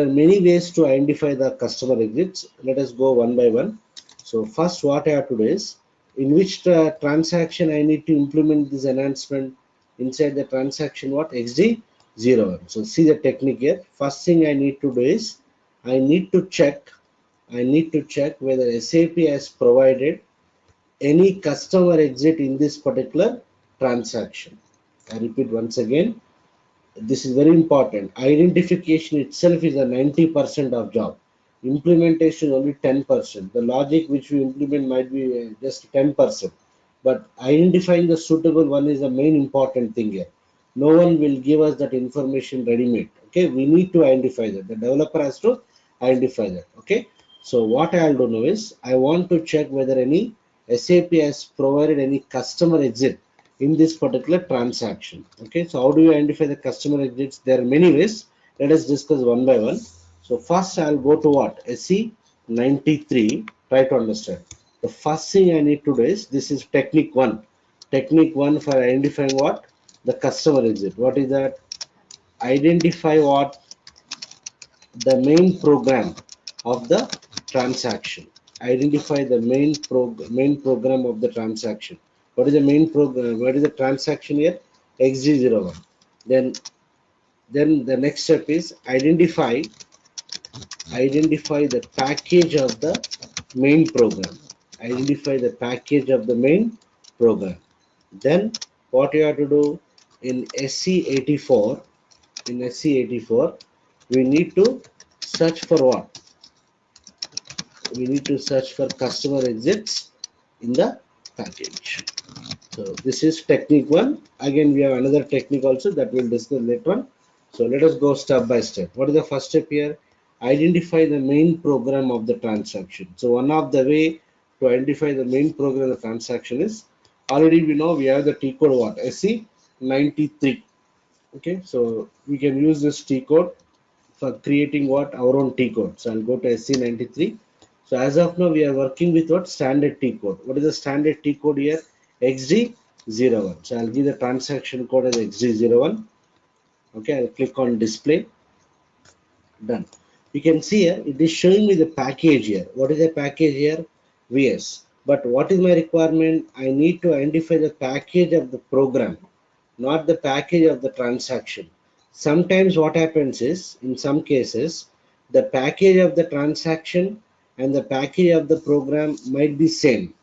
There are many ways to identify the customer exits. Let us go one by one. So first what I have to do is, in which transaction I need to implement this enhancement. Inside the transaction what? XD01. So see the technique here. First thing I need to do is, I need to check whether SAP has provided any customer exit in this particular transaction. I repeat once again, this is very important. Identification itself is a 90% of job. Implementation is only 10%. The logic which we implement might be just 10%. But identifying the suitable one is the main important thing here. No one will give us that information ready-made. Okay, we need to identify that. The developer has to identify that. Okay, so what I'll do now is, I want to check whether any SAP has provided any customer exit in this particular transaction. Okay, so how do you identify the customer exits? There are many ways. Let us discuss one by one. So first I'll go to what? SE93. Try to understand. The first thing I need to do is, this is technique one. Technique one for identifying what? The customer exit. What is that? Identify what? The main program of the transaction. Identify the main program of the transaction. What is the main program? What is the transaction here? XG01. Then the next step is identify the package of the main program. Identify the package of the main program. Then what you have to do in SC84, we need to search for what? We need to search for customer exits in the package. So this is technique one. Again, we have another technique also that we'll discuss later on. So let us go step by step. What is the first step here? Identify the main program of the transaction. So one of the way to identify the main program of the transaction is, already we know we have the T code what? SC93. Okay, so we can use this T code for creating what? Our own T code. So I'll go to SC93. So as of now, we are working with what? Standard T code. What is the standard T code here? XD01. So I'll give the transaction code as XD01. Okay, I'll click on display. Done. You can see here, it is showing me the package here. What is the package here? VS. But what is my requirement? I need to identify the package of the program, not the package of the transaction. Sometimes what happens is, in some cases, the package of the transaction and the package of the program might be same.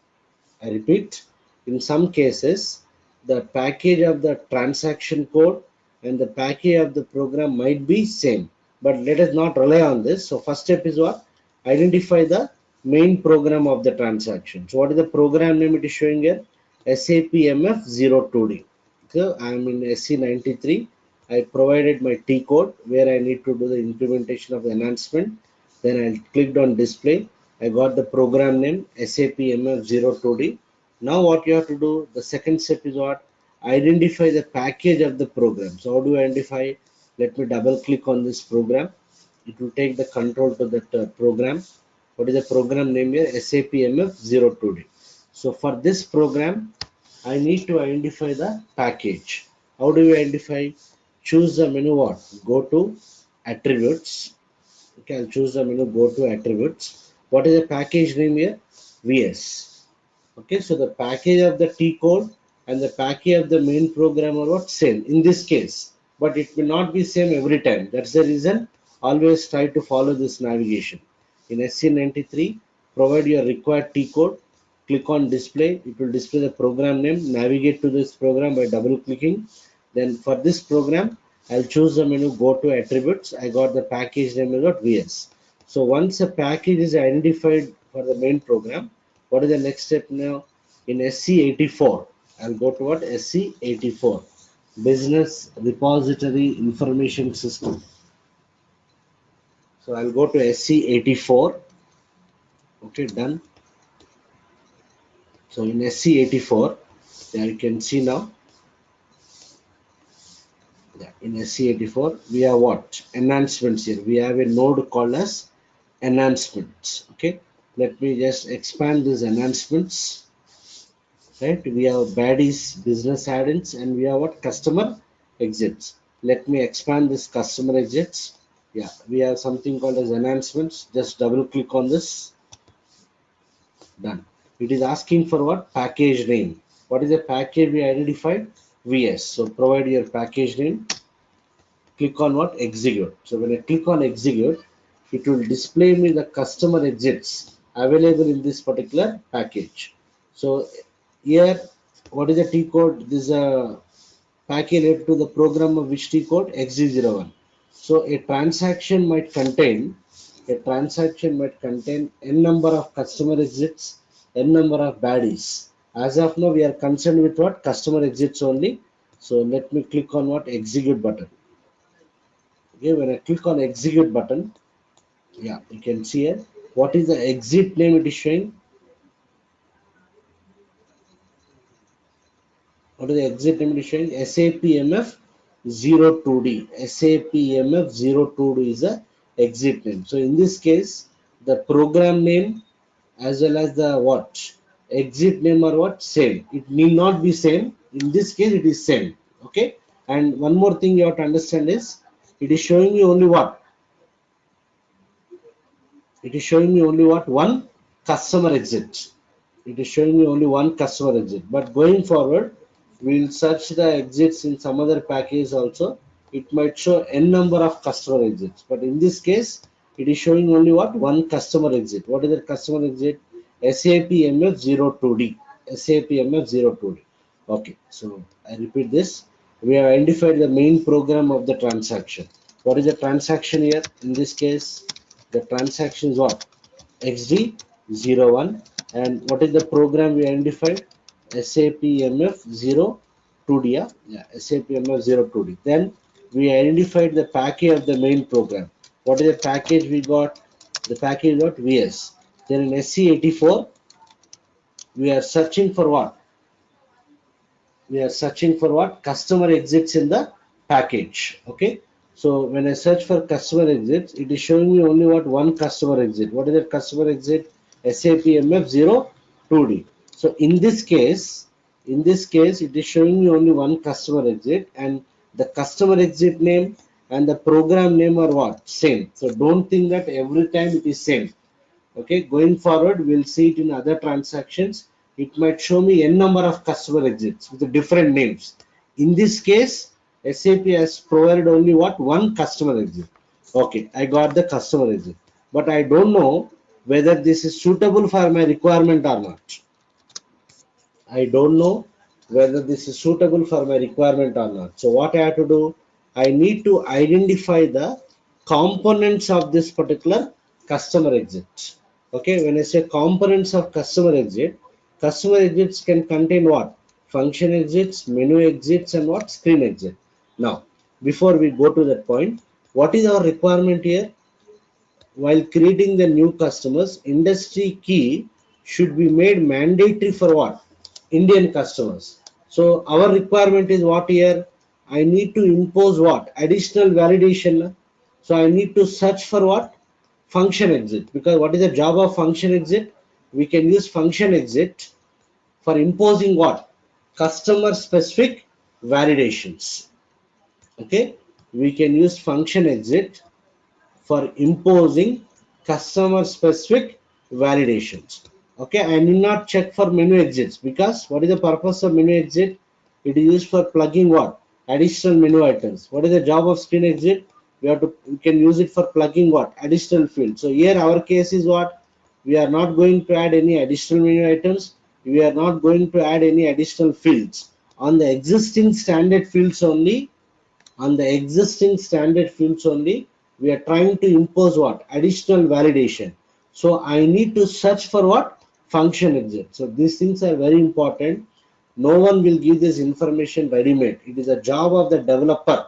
I repeat, in some cases, the package of the transaction code and the package of the program might be same. But let us not rely on this. So first step is what? Identify the main program of the transaction. So what is the program name it is showing here? SAP MF02D. So I am in SC93. I provided my T code where I need to do the implementation of the enhancement. Then I clicked on display. I got the program name SAP MF02D. Now what you have to do, the second step is what? Identify the package of the program. So how do I identify? Let me double click on this program. It will take the control to that program. What is the program name here? SAP MF02D. So for this program, I need to identify the package. How do you identify? Choose the menu what? Go to attributes. Okay, I'll choose the menu, go to attributes. What is the package name here? VS. Okay, so the package of the T code and the package of the main program are what? Same in this case. But it will not be same every time. That's the reason always try to follow this navigation. In SC93, provide your required T code, click on display, it will display the program name, navigate to this program by double clicking. Then for this program, I'll choose the menu, go to attributes, I got the package name VS. So once a package is identified for the main program, what is the next step now? In SC84, I'll go to what? SC84. Business Repository Information System. So I'll go to SC84. Okay, done. So in SC84, there you can see now. In SC84, we have what? Enhancements here. We have a node called as enhancements. Okay, let me just expand these enhancements. Right, we have baddies, business add-ins, and we have what? Customer exits. Let me expand this customer exits. Yeah, we have something called as enhancements. Just double click on this. Done. It is asking for what? Package name. What is the package we identified? VS. So provide your package name. Click on what? Execute. So when I click on execute, it will display me the customer exits available in this particular package. So here, what is the T code? This is a package related to the program of which T code? XG01. So a transaction might contain n number of customer exits, n number of baddies. As of now, we are concerned with what? Customer exits only. So let me click on what? Execute button. Okay, when I click on execute button, yeah, you can see here what is the exit name it is showing. What is the exit name it is showing? SAP MF 02D. SAP MF 02D is the exit name. So in this case, the program name as well as the what exit name are what same. It need not be same. In this case, it is same. Okay. And one more thing you have to understand is it is showing you only what it is showing me only what one customer exit. It is showing me only one customer exit, but going forward we will search the exits in some other package also. It might show n number of customer exits, but in this case it is showing only what one customer exit. What is the customer exit? SAP MF02D. SAP MF02D. Okay, so I repeat this. We have identified the main program of the transaction. What is the transaction here? In this case, the transaction is what? XD01. And what is the program we identified? SAP MF02D. Yeah, SAP MF02D. Then we identified the package of the main program. What is the package we got? The package got VS. Then in SC84, we are searching for what? We are searching for what? Customer exits in the package. Okay, so when I search for customer exits, it is showing me only what one customer exit. What is that customer exit? SAP MF02D. So in this case it is showing me only one customer exit, and the customer exit name and the program name are what same. So don't think that every time it is same. Okay, going forward we'll see it in other transactions. It might show me n number of customer exits with different names. In this case, SAP has provided only what one customer exit. Okay, I got the customer exit, but I don't know whether this is suitable for my requirement or not. I don't know whether this is suitable for my requirement or not. So what I have to do, I need to identify the components of this particular customer exit. Okay, when I say components of customer exits can contain what? Function exits, menu exits, and what? Screen exit. Now, before we go to that point, what is our requirement here? While creating the new customers, industry key should be made mandatory for what? Indian customers. So our requirement is what here? I need to impose what? Additional validation. So I need to search for what? Function exit. Because what is the job of function exit? We can use function exit for imposing what? Customer specific validations. Okay. We can use function exit for imposing customer specific validations. Okay, I need not check for menu exits, because what is the purpose of menu exit? It is used for plugging what? Additional menu items. What is the job of screen exit? We can use it for plugging what? Additional fields. So here our case is what? We are not going to add any additional menu items. We are not going to add any additional fields. On the existing standard fields only, we are trying to impose what? Additional validation. So I need to search for what? Function exit. So these things are very important. No one will give this information ready made. It is a job of the developer,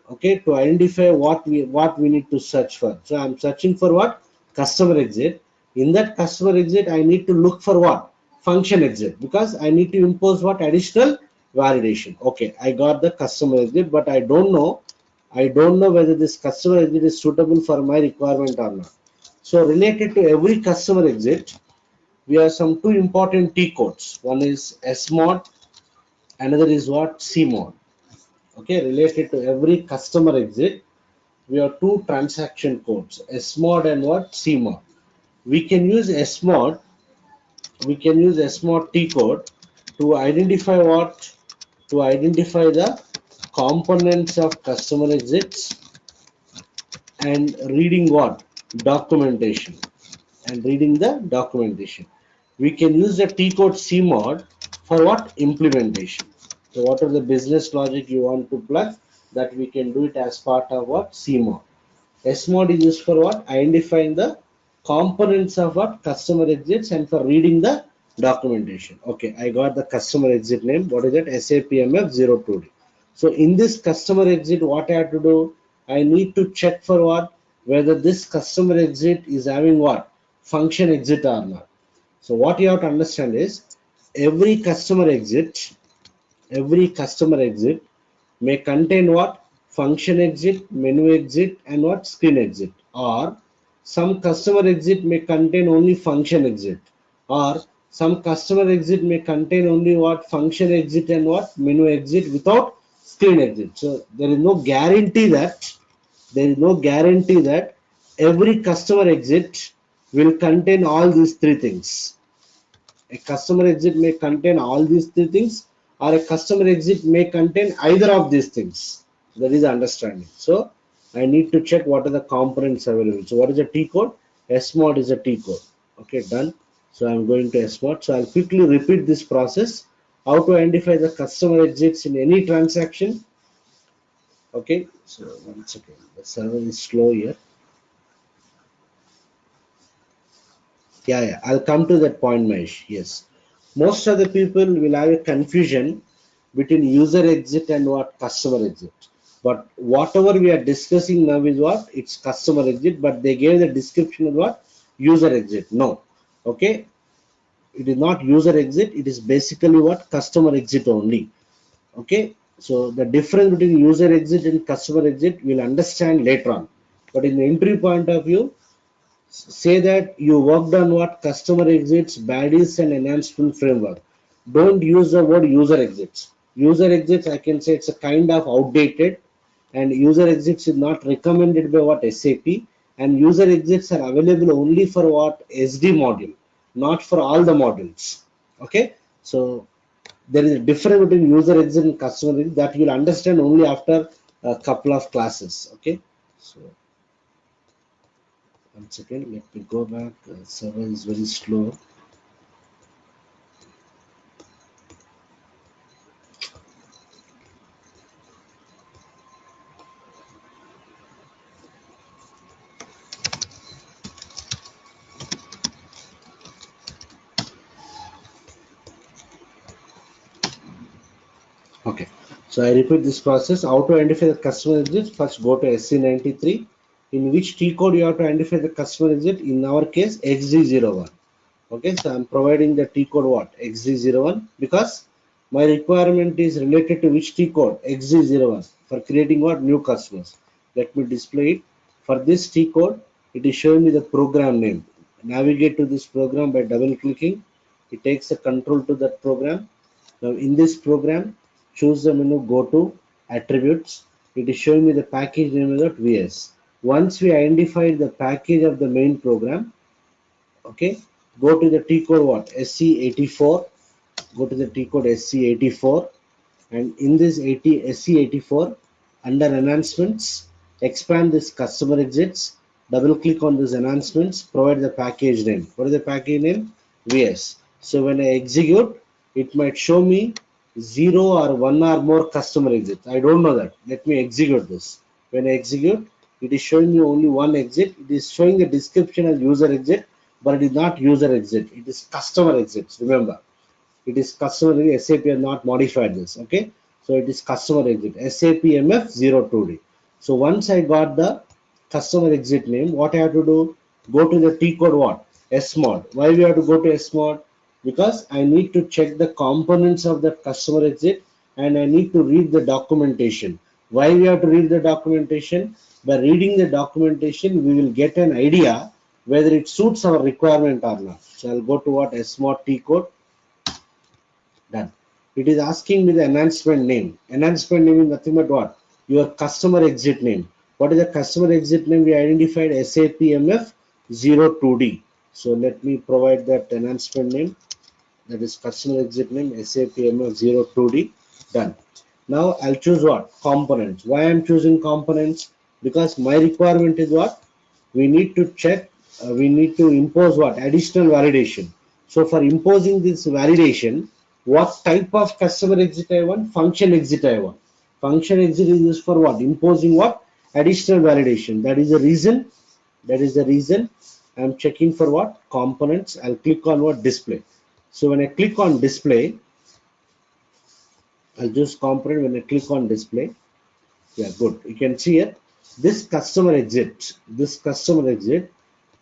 okay, to identify what we need to search for. So I'm searching for what? Customer exit. In that customer exit, I need to look for what? Function exit, because I need to impose what? Additional validation. Okay, I got the customer exit, but I don't know whether this customer exit is suitable for my requirement or not. So related to every customer exit, we have some two important T codes. One is S mod, another is what? C mod. Okay, related to every customer exit, we have two transaction codes, SMOD and what? CMOD. We can use SMOD, we can use SMOD T code to identify what? To identify the components of customer exits and reading what? Documentation. And reading the documentation. We can use the T code CMOD for what? Implementation. So what are the business logic you want to plug, that we can do it as part of what? CMOD. SMOD is used for what? Identifying the components of what? Customer exits, and for reading the documentation. Okay, I got the customer exit name. What is it? SAP MF02D. So in this customer exit, what I have to do? I need to check for what? Whether this customer exit is having what? Function exit or not. So what you have to understand is, every customer exit, every customer exit may contain what? Function exit, menu exit, and what? Screen exit. Or some customer exit may contain only function exit. Or some customer exit may contain only what? Function exit and what? Menu exit without screen exit. So there is no guarantee that, there is no guarantee that every customer exit will contain all these three things. A customer exit may contain all these three things, or a customer exit may contain either of these things. That is the understanding. So I need to check what are the components available. So what is the T code? SMOD is a T code. Okay, done. So I'm going to SMOD. So I'll quickly repeat this process. How to identify the customer exits in any transaction. Okay, so one second. The server is slow here. Yeah, I'll come to that point, Mahesh. Yes. Most of the people will have a confusion between user exit and what? Customer exit. But whatever we are discussing now is what? It's customer exit, but they gave the description of what? User exit. No. Okay. It is not user exit, it is basically what? Customer exit only. Okay. So the difference between user exit and customer exit we'll understand later on. But in the entry point of view, say that you worked on what? Customer exits, baddies, and enhancement framework. Don't use the word user exits. User exits, I can say it's a kind of outdated, and user exits is not recommended by what? SAP, and user exits are available only for what? SD module, not for all the modules. Okay, so there is a difference between user exit and customer exit that you'll understand only after a couple of classes. Okay, so one second, let me go back. Server is very slow. Okay, so I repeat this process. How to identify the customer exit? First, go to SC93. In which T code you have to identify the customer exit? In our case, XD01. Okay, so I'm providing the T code what? XD01, because my requirement is related to which T code? XD01, for creating what? New customers. Let me display it. For this T code, it is showing me the program name. Navigate to this program by double clicking. It takes a control to that program. Now in this program, choose the menu, go to attributes. It is showing me the package name .vs. Once we identified the package of the main program, okay, go to the T code what? SC84. Go to the T code SC84, and in this SC84, under enhancements, expand this customer exits. Double click on this enhancements. Provide the package name. What is the package name? VS. So when I execute, it might show me 0 or 1 or more customer exits. I don't know that. Let me execute this. When I execute, it is showing me only one exit. It is showing the description as user exit, but it is not user exit. It is customer exits. Remember, it is customer exit. SAP has not modified this. Okay, so it is customer exit. SAP MF02D. So once I got the customer exit name, what I have to do? Go to the T code what? SMOD. Why we have to go to SMOD? Because I need to check the components of the customer exit, and I need to read the documentation. Why we have to read the documentation? By reading the documentation, we will get an idea whether it suits our requirement or not. So I'll go to what? SMOD T code. Done. It is asking me the enhancement name. Enhancement name is nothing but what? Your customer exit name. What is the customer exit name? We identified SAP MF 02D. So let me provide that enhancement name. That is customer exit name SAP MF 02D. Done. Now I'll choose what? Components. Why I'm choosing components? Because my requirement is what? We need to check, we need to impose what? Additional validation. So for imposing this validation, what type of customer exit I want? Function exit I want. Function exit is used for what? Imposing what? Additional validation. That is the reason. That is the reason I'm checking for what? Components. I'll click on what? Display. So when I click on display, I'll just component. When I click on display, yeah, good. You can see it. This customer exit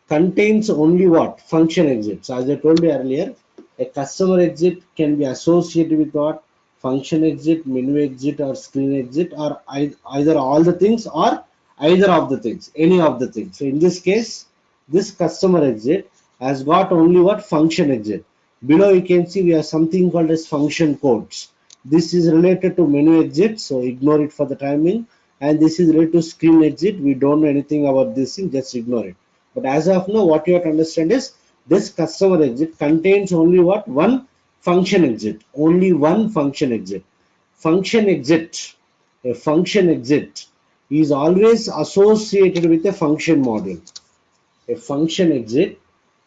contains only what? Function exits. As I told you earlier, a customer exit can be associated with what? Function exit, menu exit, or screen exit, or either all the things or either of the things, any of the things. So in this case, this customer exit has got only what? Function exit. Below you can see we have something called as function codes. This is related to menu exit, so ignore it for the timing. And this is related to screen exit. We don't know anything about this thing, just ignore it. But as of now, what you have to understand is this customer exit contains only what? One function exit. Only one function exit. Function exit. A function exit is always associated with a function module. A function exit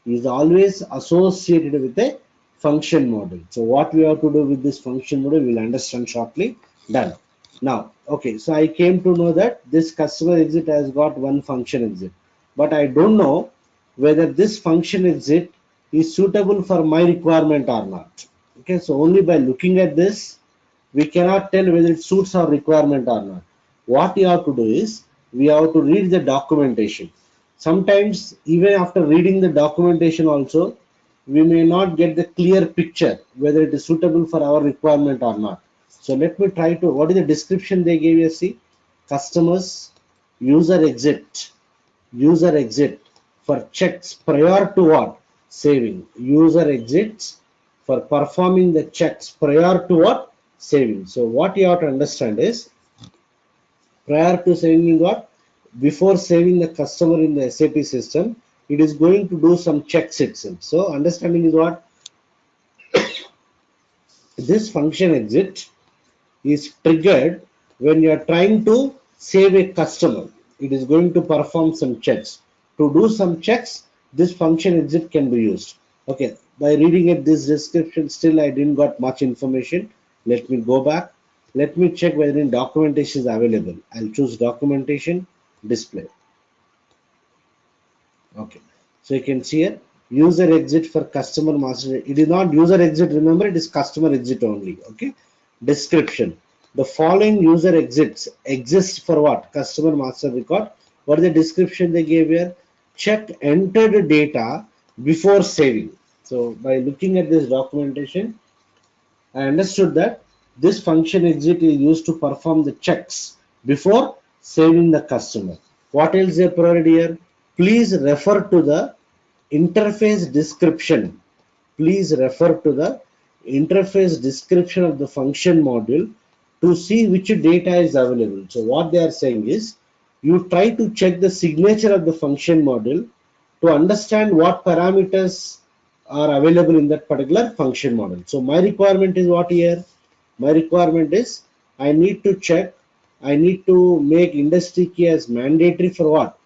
is always associated with a function model. So what we have to do with this function model, we'll understand shortly. Done. Now, okay, so I came to know that this customer exit has got one function exit, but I don't know whether this function exit is suitable for my requirement or not. Okay, so only by looking at this, we cannot tell whether it suits our requirement or not. What you have to do is, we have to read the documentation. Sometimes, even after reading the documentation also, we may not get the clear picture whether it is suitable for our requirement or not. So let me try to, what is the description they gave you? See, customers, user exit for checks prior to what? Saving. User exits for performing the checks prior to what? Saving. So what you have to understand is, prior to saving what? Before saving the customer in the SAP system, it is going to do some checks itself. So understanding is what? This function exit is triggered when you are trying to save a customer. It is going to perform some checks. To do some checks, this function exit can be used. Okay, by reading at this description, still I didn't got much information. Let me go back. Let me check whether in documentation is available. I'll choose documentation, display. Okay, so you can see here user exit for customer master. It is not user exit, remember, it is customer exit only. Okay, description. The following user exits exist for what? Customer master record. What is the description they gave here? Check entered data before saving. So by looking at this documentation, I understood that this function exit is used to perform the checks before saving the customer. What else they provided here? Please refer to the interface description. Please refer to the interface description of the function module to see which data is available. So what they are saying is, you try to check the signature of the function module to understand what parameters are available in that particular function model. So my requirement is what here? My requirement is I need to check, I need to make industry key as mandatory for what?